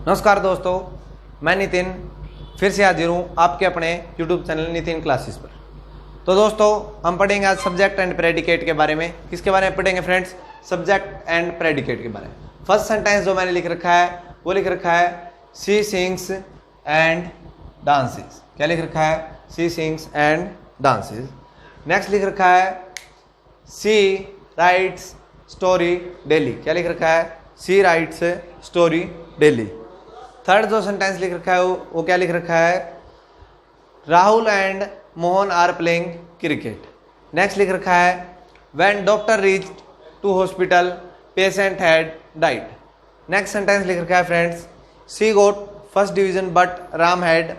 नमस्कार दोस्तों, मैं नितिन फिर से हाजिर हूँ आपके अपने YouTube चैनल नितिन क्लासेस पर। तो दोस्तों, हम पढ़ेंगे आज सब्जेक्ट एंड प्रेडिकेट के बारे में। किसके बारे में पढ़ेंगे फ्रेंड्स? सब्जेक्ट एंड प्रेडिकेट के बारे में। फर्स्ट सेंटेंस जो मैंने लिख रखा है वो लिख रखा है सी सिंग्स एंड डांसेस। क्या लिख रखा है? सी सिंग्स एंड डांसेस। नेक्स्ट लिख रखा है सी राइट्स स्टोरी डेली। क्या लिख रखा है? She writes story daily. Third जो सेंटेंस लिख रखा है वो क्या लिख रखा है? Rahul and Mohan are playing cricket. Next लिख रखा है when doctor reach to hospital patient had died. Next sentence लिख रखा है friends she got first division but Ram had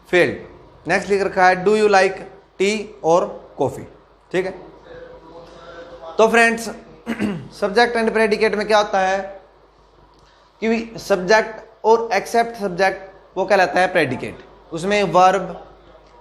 failed. Next लिख रखा है डू यू लाइक टी और कॉफी। ठीक है, तो फ्रेंड्स सब्जेक्ट एंड प्रेडिकेट में क्या होता है कि सब्जेक्ट और एक्सेप्ट सब्जेक्ट वो कहलाता है प्रेडिकेट। उसमें वर्ब,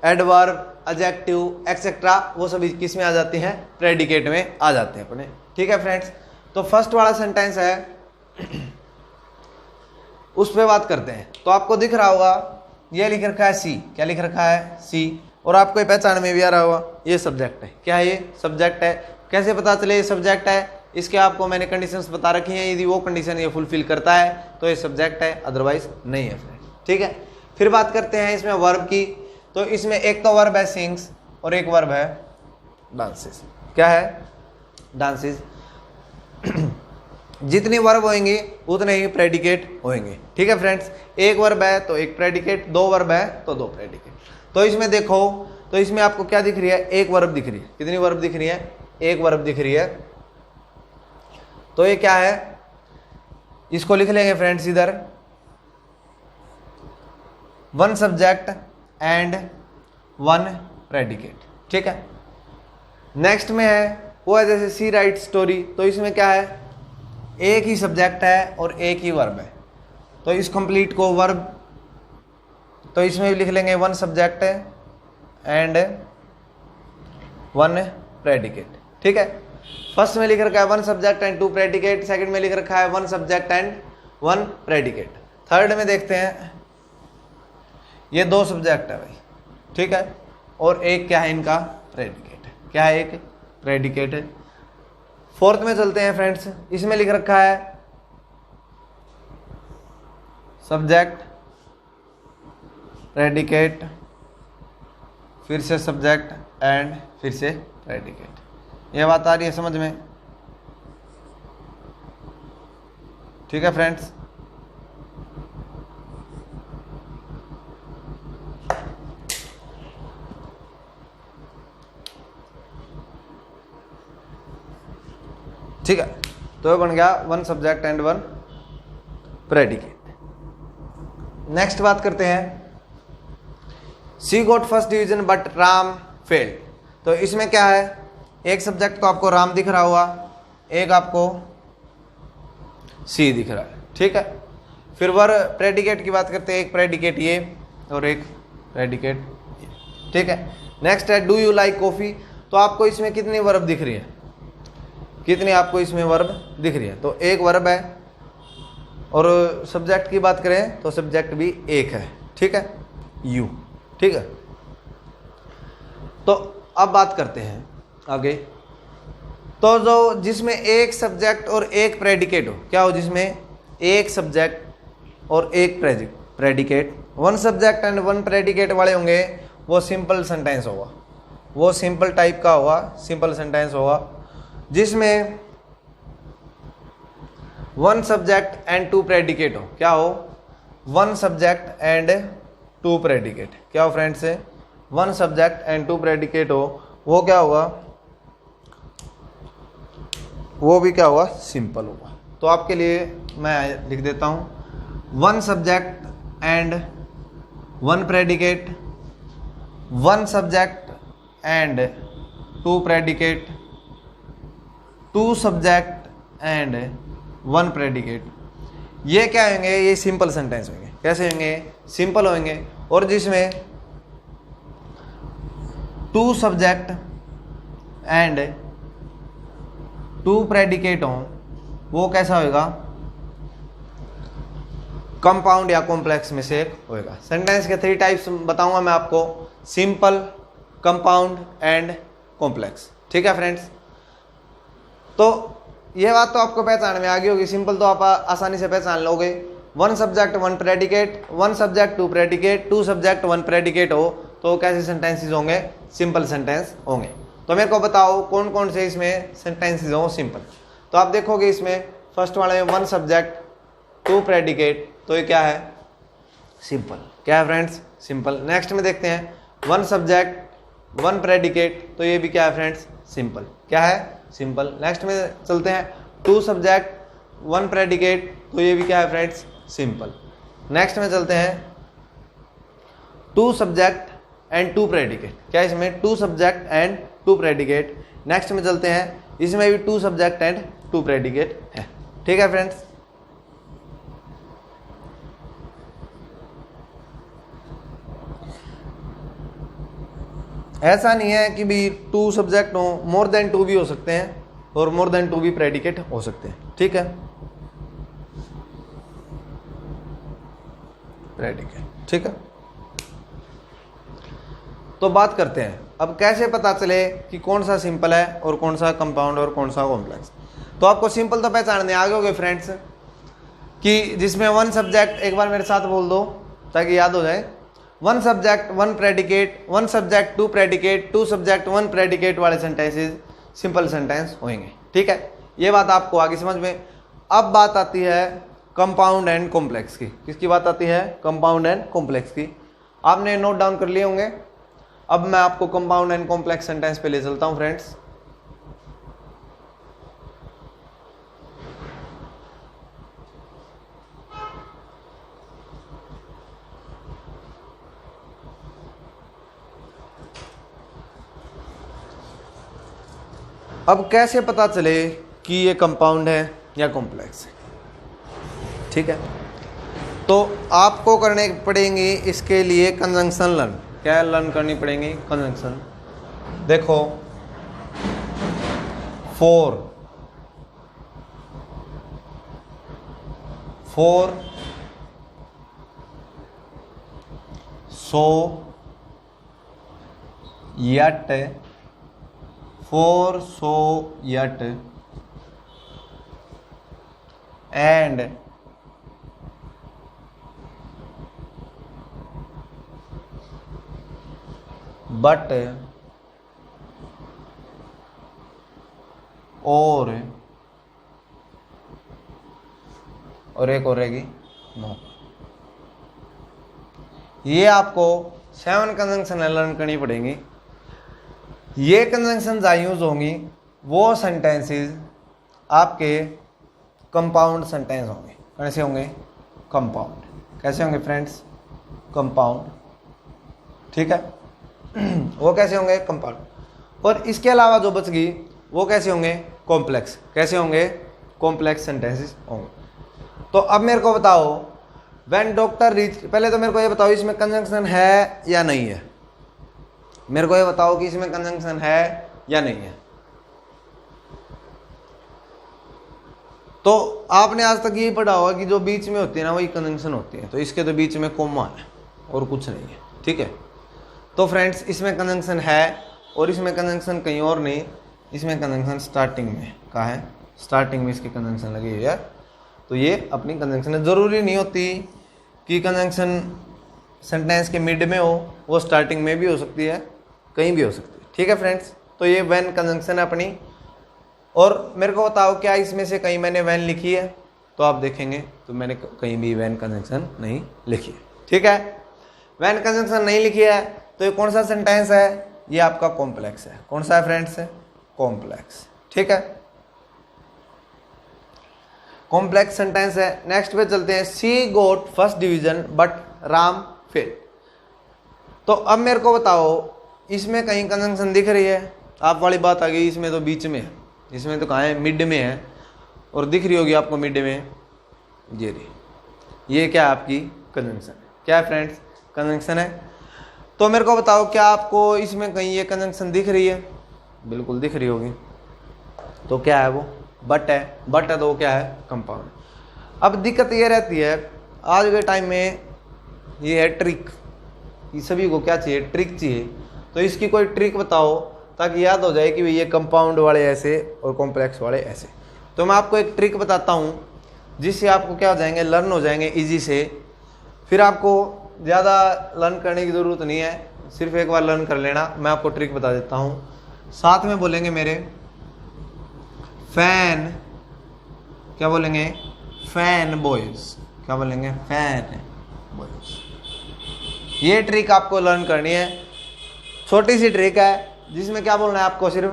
एडवर्ब, एडजेक्टिव एक्सेट्रा वो सभी किस में आ जाती हैं? प्रेडिकेट में आ जाते हैं अपने। ठीक है फ्रेंड्स, तो फर्स्ट वाला सेंटेंस है उस पर बात करते हैं। तो आपको दिख रहा होगा ये लिख रखा है सी। क्या लिख रखा है? सी। और आपको ये पहचान में भी आ रहा होगा ये सब्जेक्ट है। क्या है? ये सब्जेक्ट है। कैसे पता चले ये सब्जेक्ट है? इसके आपको मैंने कंडीशंस बता रखी हैं। यदि वो कंडीशन ये फुलफिल करता है तो ये सब्जेक्ट है, अदरवाइज नहीं है फ्रेंड। ठीक है, फिर बात करते हैं इसमें वर्ब की। तो इसमें एक तो वर्ब है सिंग्स और एक वर्ब है डांसेस। क्या है? डांसेस। जितनी वर्ब होंगी उतने ही प्रेडिकेट होंगे। ठीक है फ्रेंड्स, एक वर्ब है तो एक प्रेडिकेट, दो वर्ब है तो दो प्रेडिकेट। तो इसमें देखो, तो इसमें आपको क्या दिख रही है? एक वर्ब दिख रही है। कितनी वर्ब दिख रही है? एक वर्ब दिख रही है। तो ये क्या है? इसको लिख लेंगे फ्रेंड्स इधर one subject and one predicate. ठीक है, नेक्स्ट में है वो है जैसे सी राइट स्टोरी। तो इसमें क्या है? एक ही सब्जेक्ट है और एक ही वर्ब है। तो इस कंप्लीट को वर्ब, तो इसमें भी लिख लेंगे one subject and one predicate. ठीक है, फर्स्ट में लिख रखा है one subject and two predicate, second में लिख रखा है one subject and one predicate. Third में देखते हैं ये दो सब्जेक्ट है भाई। ठीक है, और एक क्या है इनका? प्रेडिकेट। क्या है? एक प्रेडिकेट है। फोर्थ में चलते हैं फ्रेंड्स, इसमें लिख रखा है सब्जेक्ट प्रेडिकेट फिर से सब्जेक्ट एंड फिर से प्रेडिकेट। ये बात आ रही है समझ में? ठीक है फ्रेंड्स, ठीक है। तो ये बन गया one subject and one predicate. Next बात करते हैं C got first division but Ram failed. तो इसमें क्या है? एक सब्जेक्ट तो आपको राम दिख रहा होगा, एक आपको सी दिख रहा है। ठीक है, फिर वर प्रेडिकेट की बात करते हैं। एक प्रेडिकेट ये और एक प्रेडिकेट ये। ठीक है, नेक्स्ट है डू यू लाइक कॉफी। तो आपको इसमें कितनी वर्ब दिख रही है? कितनी आपको इसमें वर्ब दिख रही है? तो एक वर्ब है। और सब्जेक्ट की बात करें तो सब्जेक्ट भी एक है। ठीक है, यू। ठीक है, तो अब बात करते हैं आगे। तो जो जिसमें एक सब्जेक्ट और एक प्रेडिकेट हो, क्या हो? जिसमें एक सब्जेक्ट और एक predicate, one subject and one predicate वाले होंगे, वो सिंपल सेंटेंस होगा। वो सिंपल टाइप का होगा, सिंपल सेंटेंस होगा। जिसमें one subject and two predicate हो। क्या हो? One subject and two predicate. क्या हो friends? One subject and two predicate हो, वो क्या होगा? वो भी क्या होगा? सिंपल होगा। तो आपके लिए मैं लिख देता हूं one subject and one predicate, one subject and two predicate, two subject and one predicate. ये क्या होंगे? ये सिंपल सेंटेंस होंगे। कैसे होंगे? सिंपल होंगे। और जिसमें two subject and two predicate हो वो कैसा होगा? कंपाउंड या कॉम्प्लेक्स में से एक होएगा। सेंटेंस के 3 टाइप्स बताऊंगा मैं आपको, सिंपल, कंपाउंड एंड कॉम्प्लेक्स। ठीक है फ्रेंड्स, तो ये बात तो आपको पहचान में आ गई होगी। सिंपल तो आप आसानी से पहचान लोगे, 1 subject 1 predicate, 1 subject 2 predicate, 2 subject 1 predicate हो तो कैसे सेंटेंसेस होंगे, सिंपल सेंटेंस होंगे। तो मेरे को बताओ कौन कौन से इसमें सेंटेंसेस हो सिंपल। तो आप देखोगे इसमें फर्स्ट वाले में 1 सब्जेक्ट 2 प्रेडिकेट, तो ये क्या है, सिंपल। क्या है फ्रेंड्स, सिंपल। नेक्स्ट में देखते हैं 1 सब्जेक्ट 1 प्रेडिकेट, तो ये भी क्या है फ्रेंड्स, सिंपल। क्या है, सिंपल। नेक्स्ट में चलते हैं 2 सब्जेक्ट 1 प्रेडिकेट, तो ये भी क्या है फ्रेंड्स, सिंपल। नेक्स्ट में चलते हैं 2 सब्जेक्ट एंड 2 प्रेडिकेट, क्या है इसमें 2 सब्जेक्ट एंड 2 प्रेडिकेट। नेक्स्ट में चलते हैं, इसमें भी 2 सब्जेक्ट एंड 2 प्रेडिकेट है। ठीक है फ्रेंड्स, ऐसा नहीं है कि भी 2 सब्जेक्ट हो, मोर देन 2 भी हो सकते हैं और मोर देन 2 भी प्रेडिकेट हो सकते हैं। ठीक है, प्रेडिकेट। ठीक है, तो बात करते हैं अब कैसे पता चले कि कौन सा सिंपल है और कौन सा कंपाउंड और कौन सा कॉम्प्लेक्स। तो आपको सिंपल तो पहचानने आ गए होंगे फ्रेंड्स कि जिसमें 1 सब्जेक्ट, एक बार मेरे साथ बोल दो ताकि याद हो जाए, 1 subject 1 predicate, 1 subject 2 predicate, 2 subject 1 predicate वाले सेंटेंसेस सिंपल सेंटेंस होंगे। ठीक है, ये बात आपको आगे समझ में। अब बात आती है कंपाउंड एंड कॉम्प्लेक्स की। किसकी बात आती है, कंपाउंड एंड कॉम्प्लेक्स की। आपने नोट डाउन कर लिए होंगे। अब मैं आपको कंपाउंड एंड कॉम्प्लेक्स सेंटेंस पे ले चलता हूं फ्रेंड्स। अब कैसे पता चले कि ये कंपाउंड है या कॉम्प्लेक्स है। ठीक है, तो आपको करने पड़ेंगे इसके लिए कंजंक्शन लर्न। क्या लर्न करनी पड़ेंगी, कंजंक्शन। देखो 4 so yet, 4 so yet and but और एक और रहेगी नो। ये आपको 7 कंजंक्शन लर्न करनी पड़ेंगी। ये कंजंक्शन जहाँ यूज होंगी वो सेंटेंसेस आपके कंपाउंड सेंटेंस होंगे। कैसे होंगे, कंपाउंड। कैसे होंगे फ्रेंड्स, कंपाउंड। ठीक है, वो कैसे होंगे, कंपाउंड। और इसके अलावा जो बच गई वो कैसे होंगे, कॉम्प्लेक्स। कैसे होंगे, कॉम्प्लेक्स सेंटेंसेस होंगे। तो अब मेरे को बताओ व्हेन डॉक्टर रीच, पहले तो मेरे को ये बताओ इसमें कंजंक्शन है या नहीं है। मेरे को ये बताओ कि इसमें कंजंक्शन है या नहीं है। तो आपने आज तक ये पढ़ा होगा कि जो बीच में होती है ना वही कंजंक्शन होती है। तो इसके तो बीच में कोमा है और कुछ नहीं है। ठीक है, तो फ्रेंड्स इसमें कंजंक्शन है और इसमें कंजंक्शन कहीं और नहीं, इसमें कंजंक्शन स्टार्टिंग में कहा है, स्टार्टिंग में इसकी कंजंक्शन लगी हुई है। तो ये अपनी कंजंक्शन है। ज़रूरी नहीं होती कि कंजंक्शन सेंटेंस के मिड में हो, वो स्टार्टिंग में भी हो सकती है, कहीं भी हो सकती है। ठीक है फ्रेंड्स, तो ये व्हेन कंजंक्शन है अपनी। और मेरे को बताओ क्या इसमें से कहीं मैंने व्हेन लिखी है, तो आप देखेंगे तो मैंने कहीं भी व्हेन कंजंक्शन नहीं लिखी है। ठीक है, व्हेन कंजंक्शन नहीं लिखी है तो ये कौन सा सेंटेंस है, ये आपका कॉम्प्लेक्स है। कौन सा है फ्रेंड्स, कॉम्प्लेक्स। ठीक है, कॉम्प्लेक्स सेंटेंस है। नेक्स्ट पे चलते हैं, C got first division but Ram fail. तो अब मेरे को बताओ इसमें कहीं कंजंक्शन दिख रही है, आप वाली बात आ गई। इसमें तो बीच में है, इसमें तो कहाँ है, मिड में है और दिख रही होगी आपको मिड में, ये रही। ये क्या आपकी कंजंक्शन है। क्या है फ्रेंड्स, कंजंक्शन है। तो मेरे को बताओ क्या आपको इसमें कहीं ये कंजंक्शन दिख रही है, बिल्कुल दिख रही होगी। तो क्या है वो, बट है। बट है तो वो क्या है, कंपाउंड। अब दिक्कत ये रहती है आज के टाइम में ये है ट्रिक, ये सभी को क्या चाहिए, ट्रिक चाहिए। तो इसकी कोई ट्रिक बताओ ताकि याद हो जाए कि ये कंपाउंड वाले ऐसे और कॉम्प्लेक्स वाले ऐसे। तो मैं आपको एक ट्रिक बताता हूँ जिससे आपको क्या हो जाएंगे, लर्न हो जाएंगे इजी से। फिर आपको ज़्यादा लर्न करने की ज़रूरत नहीं है, सिर्फ एक बार लर्न कर लेना। मैं आपको ट्रिक बता देता हूँ, साथ में बोलेंगे मेरे फैन, क्या बोलेंगे, फैन बॉयज, क्या बोलेंगे, फैन बॉयज। ये ट्रिक आपको लर्न करनी है, छोटी सी ट्रिक है जिसमें क्या बोलना है आपको, सिर्फ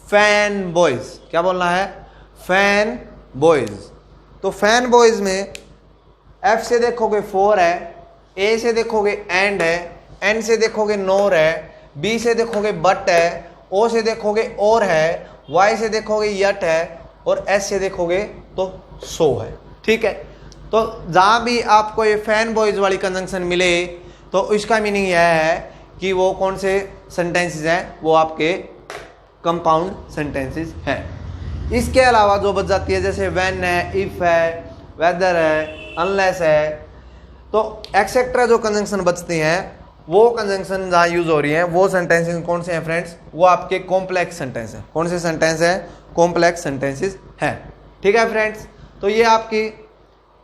फैन बॉयज। क्या बोलना है, फैन बॉयज। तो फैन बॉयज में एफ से देखोगे 4 है, ए से देखोगे एंड है, एन से देखोगे नोर है, बी से देखोगे बट है, ओ से देखोगे और है, वाई से देखोगे यट है, और एस से देखोगे तो सो है। ठीक है, तो जहाँ भी आपको ये फैन बॉयज वाली कंजंक्शन मिले तो इसका मीनिंग यह है कि वो कौन से सेंटेंसेस हैं, वो आपके कंपाउंड सेंटेंसेस हैं। इसके अलावा जो बच जाती है जैसे व्हेन है, इफ है, वेदर है, अनलेस है, तो एक्सेट्रा जो कंजंक्शन बचती हैं वो कंजंक्शन जहाँ यूज हो रही हैं वो सेंटेंसेस कौन से हैं फ्रेंड्स, वो आपके कॉम्प्लेक्स सेंटेंस हैं। कौन से सेंटेंस हैं, कॉम्प्लेक्स सेंटेंसेस हैं। ठीक है फ्रेंड्स, तो ये आपकी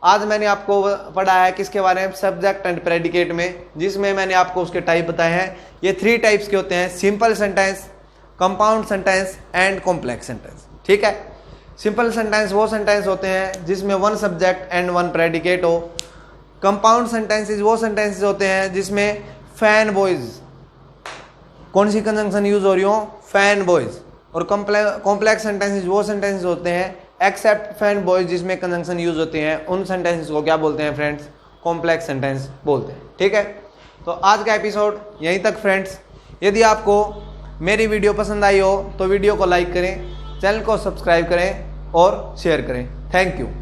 आज मैंने आपको पढ़ाया है किसके बारे में, सब्जेक्ट एंड प्रेडिकेट में, जिसमें मैंने आपको उसके टाइप बताए हैं। ये 3 टाइप्स के होते हैं, simple sentence, compound sentence and complex sentence. ठीक है, सिंपल सेंटेंस वो सेंटेंस होते हैं जिसमें 1 सब्जेक्ट एंड 1 प्रेडिकेट हो। कंपाउंड सेंटेंसेस वो सेंटेंसेस होते हैं जिसमें फैन बॉयज, कौन सी कंजंक्शन यूज हो रही हो, फैन बॉयज। और कॉम्प्लेक्स सेंटेंसेस वो सेंटेंसेस होते हैं एक्सेप्ट फैन बॉयज जिसमें कंजंक्शन यूज होते हैं, उन सेंटेंसेस को क्या बोलते हैं फ्रेंड्स, कॉम्प्लेक्स सेंटेंस बोलते हैं। ठीक है, तो आज का एपिसोड यहीं तक फ्रेंड्स। यदि आपको मेरी वीडियो पसंद आई हो तो वीडियो को लाइक करें, चैनल को सब्सक्राइब करें और शेयर करें। Thank you.